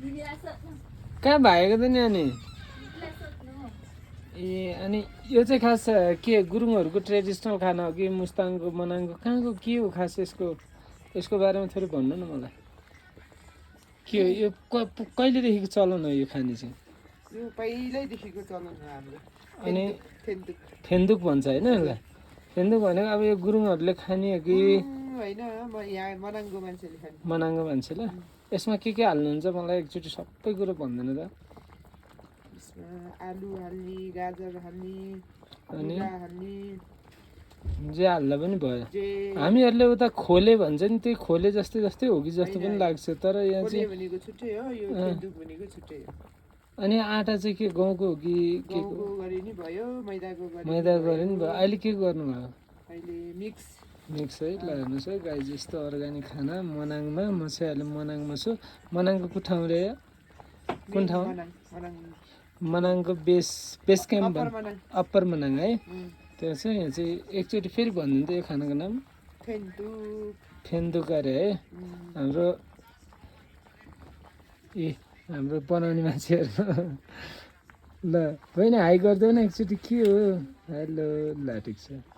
कहाँ भएको त नि अनि ए अनि यो चाहिँ खास के गुरुङहरूको ट्रेडिसनल खाना हो कि मुस्ताङको मनाङको कहाँको के हो खास यसको बारेमा थोरै भन्नु न मलाई के हो यो कहिलेदेखिको चलन हो यो खाने चाहिँ यो पहिल्यैदेखिको चलन हो हाम्रो अनि फेन्दुक फेन्दुक भन्छ होइन यसलाई फेन्दुक भनेको अब यो गुरुङहरूले खाने हो कि होइन यहाँ मनाङको मान्छेले खाने मनाङको मान्छेले यसमा के हाल्नुहुन्छ मलाई एकचोटि सबै कुरो भन्दैन त यसमा आलु हाल्ने गाजर हाल्ने अनि हाल्ने जे हाल्दा पनि भयो हामीहरूले उता खोले भन्छ नि त्यही खोले जस्तै जस्तै हो कि जस्तो पनि लाग्छ तर यहाँ चाहिँ भनेको छुट्टै हो यो फेन्दुक भनेको छुट्टै हो अनि आँटा चाहिँ के गाउँको हो कि के गरे नि भयो मैदाको गरे नि भयो अहिले के गर्नुभयो अहिले मिक्स है ल हेर्नुहोस् है गाई जस्तो अर्ग्यानिक खाना मनाङमा म चाहिँ अहिले मनाङमा छु मनाङको कुन ठाउँ रे कुन ठाउँ मनाङको बेस क्याम्प अप्पर मनाङ है त्यो चाहिँ यहाँ चाहिँ एकचोटि फेरि भनिदिनु त यो खानाको नाम फेन्दुक अरे है हाम्रो हाम्रो बनाउने मान्छेहरू ल होइन हाई गरिदेऊ न एकचोटि के हो हेलो ल ठिक छ